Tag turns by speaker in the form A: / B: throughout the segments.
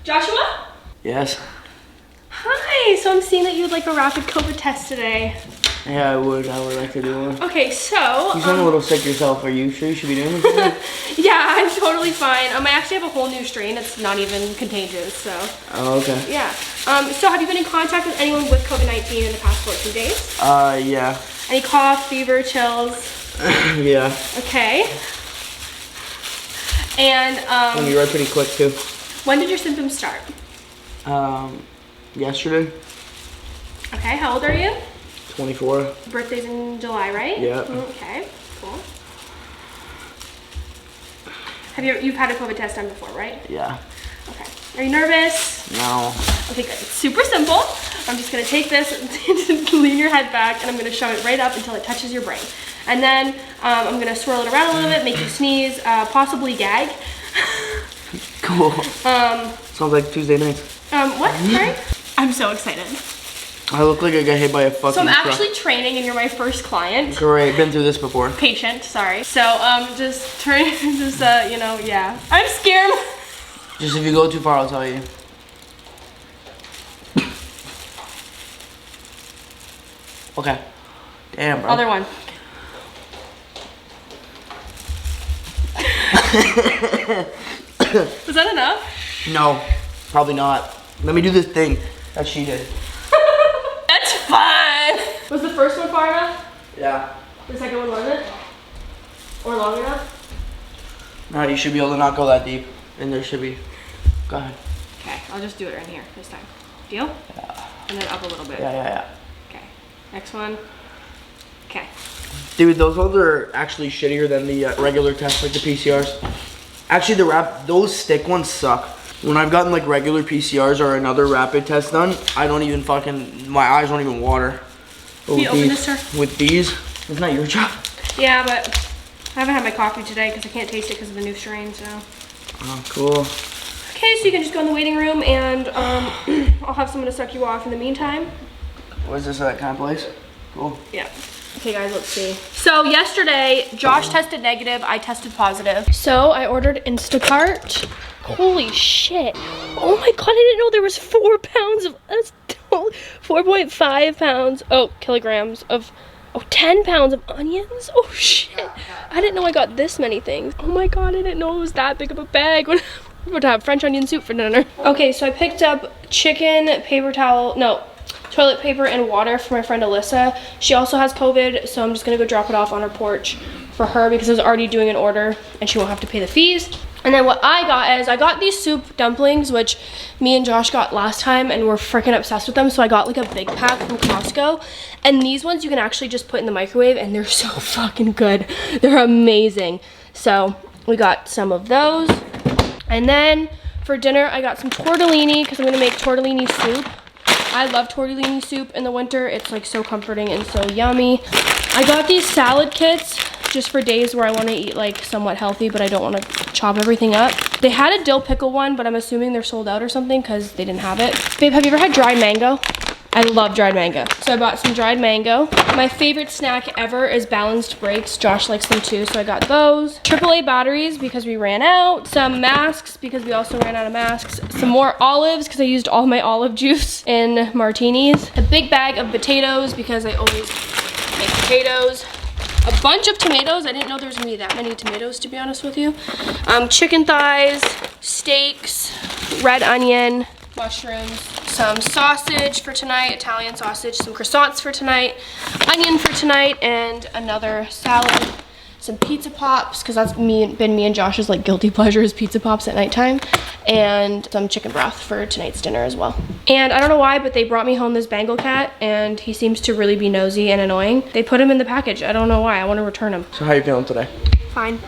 A: Joshua?
B: Yes.
A: Hi, so I'm seeing that you would like a rapid COVID test today.
B: Yeah, I would like to do one.
A: Okay, so...
B: You sound a little sick yourself. Are you sure you should be doing this?
A: Yeah, I'm totally fine. I actually have a whole new strain. It's not even contagious, so...
B: Oh, okay.
A: Yeah. So have you been in contact with anyone with COVID-19 in the past 14 days?
B: Yeah.
A: Any cough, fever, chills?
B: Yeah.
A: Okay. And,
B: And you were pretty quick, too.
A: when did your symptoms start?
B: Yesterday.
A: Okay, how old are you?
B: 24.
A: Birthday's in July, right?
B: Yeah.
A: Okay, cool. You've had a COVID test done before, right?
B: Yeah.
A: Okay. Are you nervous?
B: No.
A: Okay, good. It's super simple. I'm just gonna take this, lean your head back, and I'm gonna shove it right up until it touches your brain. And then I'm gonna swirl it around a little bit, make you sneeze, possibly gag.
B: Cool. Sounds like Tuesday nights.
A: What? Sorry? I'm so excited.
B: I look like I got hit by a fucking
A: So I'm
B: truck.
A: actually training and you're my first client.
B: Great, been through this before.
A: Patient, sorry. So just turn, just you know, yeah. I'm scared.
B: Just if you go too far, I'll tell you. Okay. Damn, bro.
A: Other one. Was that enough?
B: No, probably not. Let me do this thing that she did.
A: That's fine. Was the first one far enough?
B: Yeah.
A: The second one wasn't? Or long enough?
B: No, you should be able to not go that deep. And there should be. Go ahead.
A: Okay, I'll just do it right here this time. Deal?
B: Yeah.
A: And then up a little bit.
B: Yeah.
A: Okay. Next one. Okay.
B: Dude, those ones are actually shittier than the regular tests, like the PCRs. Actually, those stick ones suck. When I've gotten like regular PCRs or another rapid test done, I don't even my eyes don't even water.
A: Can you open this, sir?
B: With these, it's not your job.
A: Yeah, but I haven't had my coffee today because I can't taste it because of the new strain, so.
B: Oh, cool.
A: Okay, so you can just go in the waiting room and I'll have someone to suck you off in the meantime.
B: Was this that kind of place? Cool.
A: Yeah. Okay guys, let's see. So yesterday, Josh tested negative, I tested positive. So I ordered Instacart. Holy shit. Oh my God, I didn't know there was 4 pounds of, that's 4.5 pounds, kilograms of, 10 pounds of onions? Oh shit. I didn't know I got this many things. Oh my God, I didn't know it was that big of a bag. We're going to have French onion soup for dinner. Okay, so I picked up chicken, toilet paper and water for my friend Alyssa. She also has COVID, so I'm just gonna go drop it off on her porch for her because I was already doing an order and she won't have to pay the fees. And then what I got is I got these soup dumplings, which me and Josh got last time and we're freaking obsessed with them. So I got like a big pack from Costco. And these ones you can actually just put in the microwave and they're so fucking good. They're amazing. So we got some of those. And then for dinner, I got some tortellini because I'm gonna make tortellini soup. I love tortellini soup in the winter. It's like so comforting and so yummy. I got these salad kits just for days where I want to eat like somewhat healthy, but I don't want to chop everything up. They had a dill pickle one, but I'm assuming they're sold out or something because they didn't have it. Babe, have you ever had dried mango? I love dried mango. So I bought some dried mango. My favorite snack ever is balanced breaks. Josh likes them too, so I got those. AAA batteries because we ran out. Some masks because we also ran out of masks. Some more olives because I used all my olive juice in martinis. A big bag of potatoes because I always make potatoes. A bunch of tomatoes. I didn't know there was gonna be that many tomatoes, to be honest with you. Chicken thighs, steaks, red onion, mushrooms, some sausage for tonight, Italian sausage, some croissants for tonight, onion for tonight, and another salad, some pizza pops, because that's been me and Josh's like guilty pleasure is pizza pops at nighttime, and some chicken broth for tonight's dinner as well. And I don't know why, but they brought me home this Bengal cat, and he seems to really be nosy and annoying. They put him in the package. I don't know why. I want to return him.
B: So how are you feeling today?
A: Fine.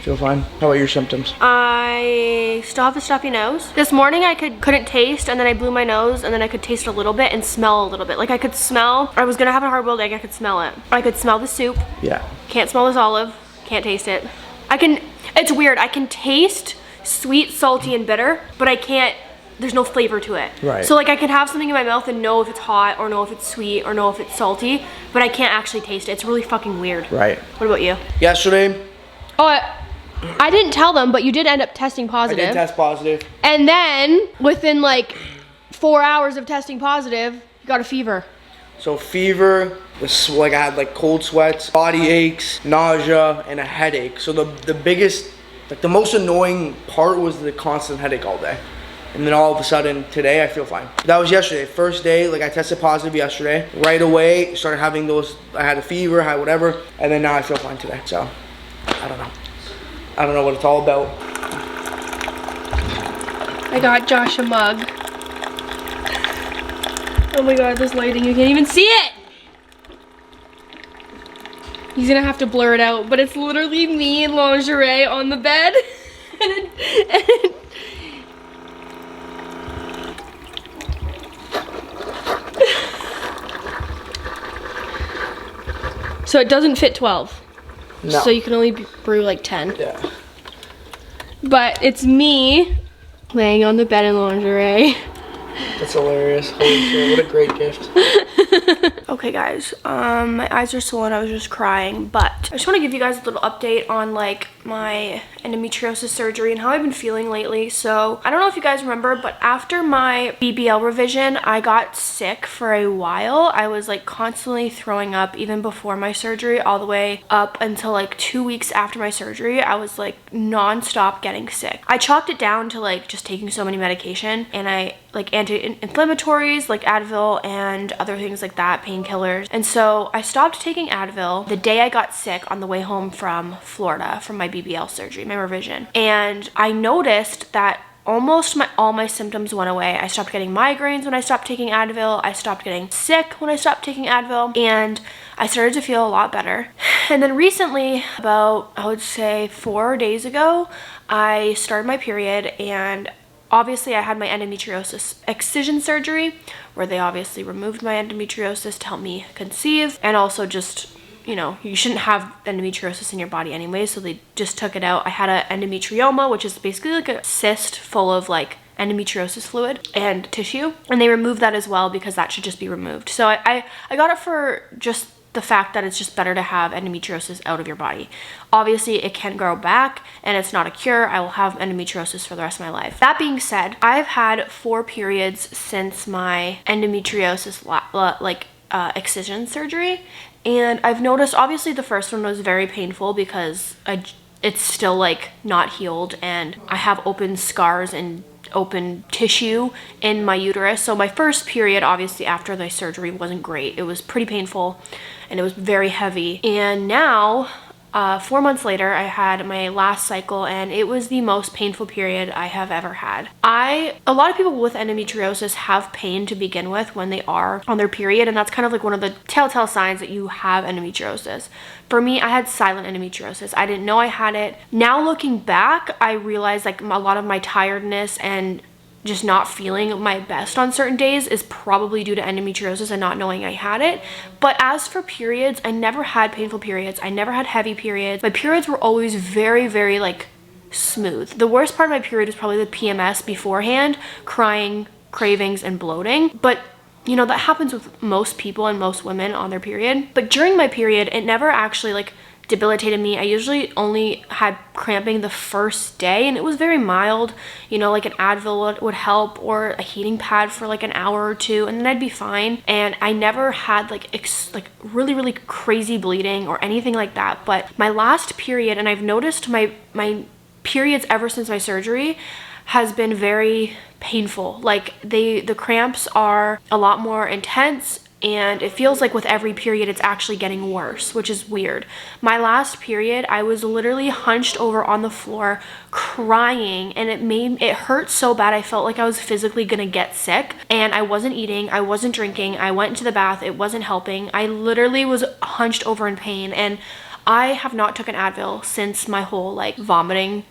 B: Feel fine? How about your symptoms?
A: I still have a stuffy nose. This morning I couldn't taste, and then I blew my nose, and then I could taste a little bit and smell a little bit. Like I could smell, I was gonna have a hard-boiled egg, I could smell it. I could smell the soup.
B: Yeah.
A: Can't smell this olive, can't taste it. It's weird, I can taste sweet, salty, and bitter, but I can't, there's no flavor to it.
B: Right.
A: So like I can have something in my mouth and know if it's hot, or know if it's sweet, or know if it's salty, but I can't actually taste it. It's really fucking weird.
B: Right.
A: What about you?
B: Yesterday,
A: I didn't tell them, but you did end up testing positive.
B: I did test positive.
A: And then within like 4 hours of testing positive, you got a fever.
B: So fever, like I had like cold sweats, body aches, nausea, and a headache. So the biggest, like the most annoying part was the constant headache all day. And then all of a sudden, today, I feel fine. That was yesterday. First day, like I tested positive yesterday. Right away, started having those, I had a fever, I had whatever. And then now I feel fine today. So, I don't know. I don't know what it's all about.
A: I got Josh a mug. Oh my God, this lighting, you can't even see it! He's gonna have to blur it out, but it's literally me in lingerie on the bed. So it doesn't fit 12.
B: No.
A: So you can only brew like 10.
B: Yeah.
A: But it's me laying on the bed in lingerie.
B: That's hilarious. Holy shit, what a great gift.
A: Okay guys, my eyes are swollen, I was just crying, but I just want to give you guys a little update on like my endometriosis surgery and how I've been feeling lately. So I don't know if you guys remember, but after my BBL revision, I got sick for a while. I was like constantly throwing up even before my surgery, all the way up until like 2 weeks after my surgery. I was like non-stop getting sick. I chalked it down to like just taking so many medication, and I like anti-inflammatories like Advil and other things like that, painkillers. And so I stopped taking Advil the day I got sick on the way home from Florida from my BBL surgery, my revision. And I noticed that almost all my symptoms went away. I stopped getting migraines when I stopped taking Advil. I stopped getting sick when I stopped taking Advil. And I started to feel a lot better. And then recently, about, I would say 4 days ago, I started my period, and obviously I had my endometriosis excision surgery, where they obviously removed my endometriosis to help me conceive, and also just, you know, you shouldn't have endometriosis in your body anyway, so they just took it out. I had an endometrioma, which is basically like a cyst full of like endometriosis fluid and tissue, and they removed that as well because that should just be removed. So I got it for just the fact that it's just better to have endometriosis out of your body. Obviously, it can grow back and it's not a cure. I will have endometriosis for the rest of my life. That being said, I've had 4 periods since my endometriosis excision surgery, and I've noticed obviously the first one was very painful because it's still like not healed, and I have open scars and open tissue in my uterus. So my first period, obviously after the surgery, wasn't great. It was pretty painful and it was very heavy. And now 4 months later, I had my last cycle, and it was the most painful period I have ever had. A lot of people with endometriosis have pain to begin with when they are on their period, and that's kind of like one of the telltale signs that you have endometriosis. For me, I had silent endometriosis. I didn't know I had it. Now looking back, I realized like a lot of my tiredness and just not feeling my best on certain days is probably due to endometriosis and not knowing I had it. But as for periods, I never had painful periods. I never had heavy periods. My periods were always very, very like smooth. The worst part of my period was probably the PMS beforehand, crying, cravings, and bloating. But you know, that happens with most people and most women on their period. But during my period, it never actually like debilitated me. I usually only had cramping the first day, and it was very mild. You know, like an Advil would help, or a heating pad for like an hour or 2, and then I'd be fine. And I never had like really, really crazy bleeding or anything like that. But my last period, and I've noticed my periods ever since my surgery, has been very painful. Like the cramps are a lot more intense, and it feels like with every period it's actually getting worse, which is weird. My last period, I was literally hunched over on the floor crying, and it hurt so bad I felt like I was physically gonna get sick. And I wasn't eating, I wasn't drinking, I went into the bath, it wasn't helping. I literally was hunched over in pain, and I have not taken Advil since my whole like vomiting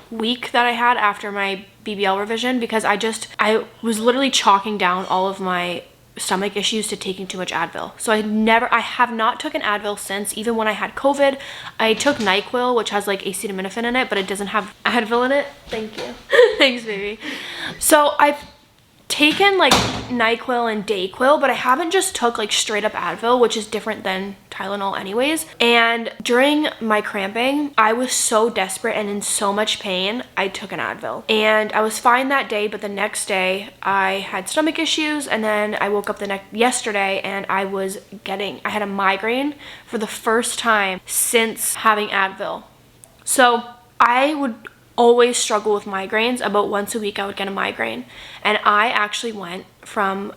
A: week that I had after my BBL revision, because I was literally chalking down all of my stomach issues to taking too much Advil. So I have not taken Advil since. Even when I had COVID, I took NyQuil, which has like acetaminophen in it, but it doesn't have Advil in it. Thank you. Thanks, baby. So taken like NyQuil and Dayquil, but I haven't just took like straight up Advil, which is different than Tylenol anyways. And during my cramping, I was so desperate and in so much pain, I took an Advil. And I was fine that day, but the next day I had stomach issues, and then I woke up yesterday and I had a migraine for the first time since having Advil. So I would always struggle with migraines. About once a week I would get a migraine, and I actually went from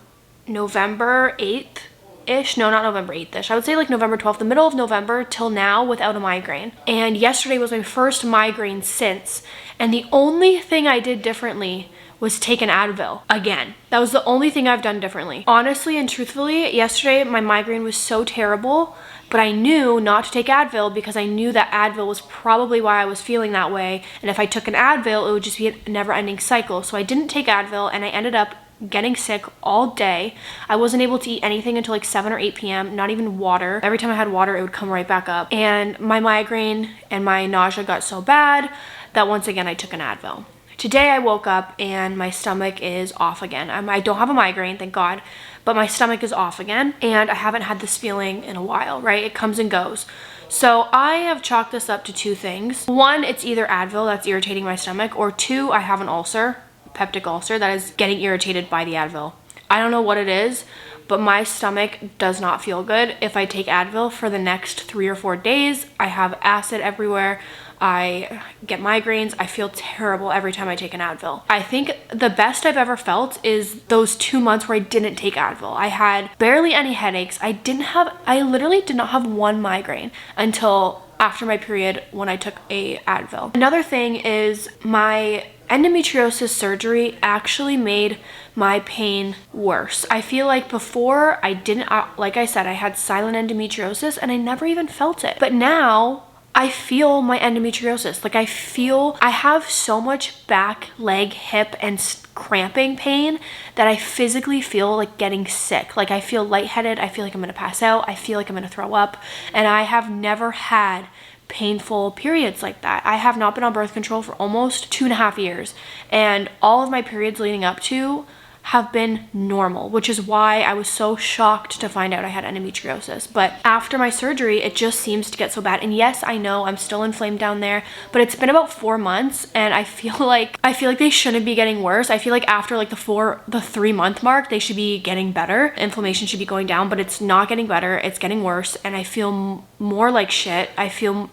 A: November 8th-ish, no, not November 8th-ish, I would say like November 12th, the middle of November till now, without a migraine. And yesterday was my first migraine since, and the only thing I did differently was take an Advil again. That was the only thing I've done differently. Honestly and truthfully, yesterday my migraine was so terrible, but I knew not to take Advil because I knew that Advil was probably why I was feeling that way. And if I took an Advil, it would just be a never-ending cycle. So I didn't take Advil, and I ended up getting sick all day. I wasn't able to eat anything until like 7 or 8 p.m., not even water. Every time I had water, it would come right back up. And my migraine and my nausea got so bad that once again, I took an Advil. Today I woke up and my stomach is off again. I don't have a migraine, thank God, but my stomach is off again, and I haven't had this feeling in a while, right? It comes and goes. So I have chalked this up to two things. One, it's either Advil that's irritating my stomach, or two, I have an ulcer, peptic ulcer, that is getting irritated by the Advil. I don't know what it is, but my stomach does not feel good if I take Advil for the next 3 or 4 days. I have acid everywhere. I get migraines. I feel terrible every time I take an Advil. I think the best I've ever felt is those 2 months where I didn't take Advil. I had barely any headaches. I literally did not have one migraine until after my period when I took a Advil. Another thing is my endometriosis surgery actually made my pain worse. I feel like before like I said, I had silent endometriosis and I never even felt it. But now I feel my endometriosis. Like I have so much back, leg, hip, and cramping pain that I physically feel like getting sick. Like I feel lightheaded. I feel like I'm gonna pass out. I feel like I'm gonna throw up. And I have never had painful periods like that. I have not been on birth control for almost 2.5 years. And all of my periods leading up to have been normal, which is why I was so shocked to find out I had endometriosis. But after my surgery, it just seems to get so bad. And yes, I know I'm still inflamed down there, but it's been about 4 months and I feel like they shouldn't be getting worse. I feel like after like the 3-month mark, they should be getting better. Inflammation should be going down, but it's not getting better. It's getting worse, and I feel more like shit. I feel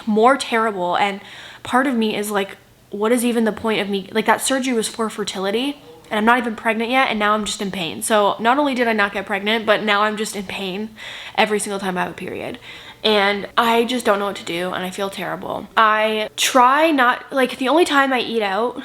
A: more terrible, and part of me is like, what is even the point of me? Like, that surgery was for fertility, and I'm not even pregnant yet, and now I'm just in pain. So not only did I not get pregnant, but now I'm just in pain every single time I have a period. And I just don't know what to do, and I feel terrible. I try not, like, the only time I eat out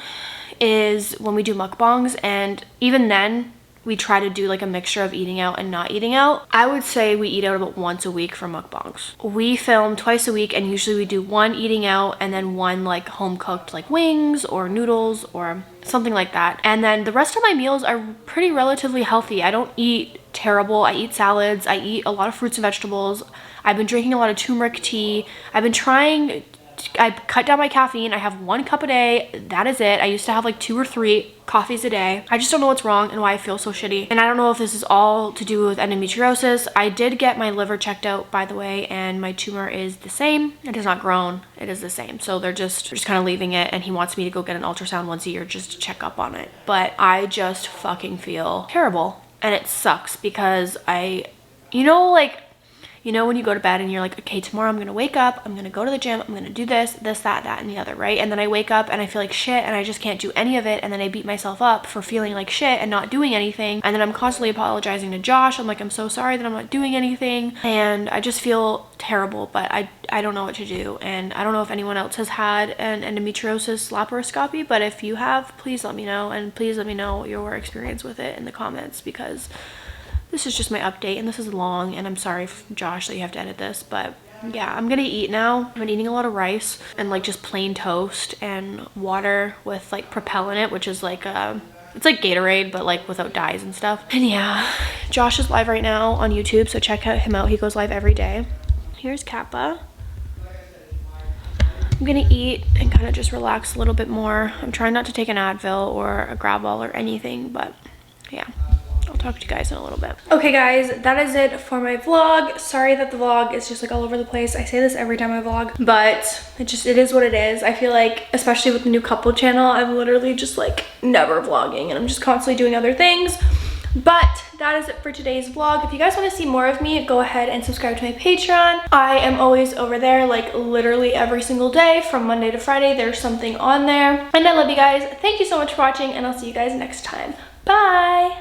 A: is when we do mukbangs, and even then, we try to do like a mixture of eating out and not eating out. I would say we eat out about once a week for mukbangs. We film twice a week, and usually we do one eating out and then one like home cooked, like wings or noodles or something like that. And then the rest of my meals are pretty relatively healthy. I don't eat terrible. I eat salads. I eat a lot of fruits and vegetables. I've been drinking a lot of turmeric tea. I cut down my caffeine. I have 1 cup a day. That is it. I used to have like 2 or 3 coffees a day. I just don't know what's wrong and why I feel so shitty. And I don't know if this is all to do with endometriosis. I did get my liver checked out, by the way, and my tumor is the same. It has not grown. It is the same. So they're just kind of leaving it, and he wants me to go get an ultrasound once a year just to check up on it. But I just fucking feel terrible, and it sucks because you know when you go to bed and you're like, okay, tomorrow I'm gonna wake up, I'm gonna go to the gym, I'm gonna do this, that, and the other, right? And then I wake up and I feel like shit and I just can't do any of it, and then I beat myself up for feeling like shit and not doing anything. And then I'm constantly apologizing to Josh. I'm like, I'm so sorry that I'm not doing anything. And I just feel terrible, but I don't know what to do. And I don't know if anyone else has had an endometriosis laparoscopy, but if you have, please let me know. And please let me know your experience with it in the comments, because this is just my update, and this is long, and I'm sorry, Josh, that you have to edit this, but yeah, I'm gonna eat now. I've been eating a lot of rice and like just plain toast and water with like Propel in it, which is like it's like Gatorade, but like without dyes and stuff. And yeah, Josh is live right now on YouTube, so check him out. He goes live every day. Here's Kappa. I'm gonna eat and kind of just relax a little bit more. I'm trying not to take an Advil or a Gravol or anything, but Yeah. I'll talk to you guys in a little bit. Okay guys, that is it for my vlog. Sorry that the vlog is just like all over the place. I say this every time I vlog, but it is what it is. I feel like, especially with the new couple channel, I'm literally just like never vlogging and I'm just constantly doing other things. But that is it for today's vlog. If you guys want to see more of me, go ahead and subscribe to my Patreon. I am always over there, like literally every single day from Monday to Friday. There's something on there. And I love you guys. Thank you so much for watching and I'll see you guys next time. Bye!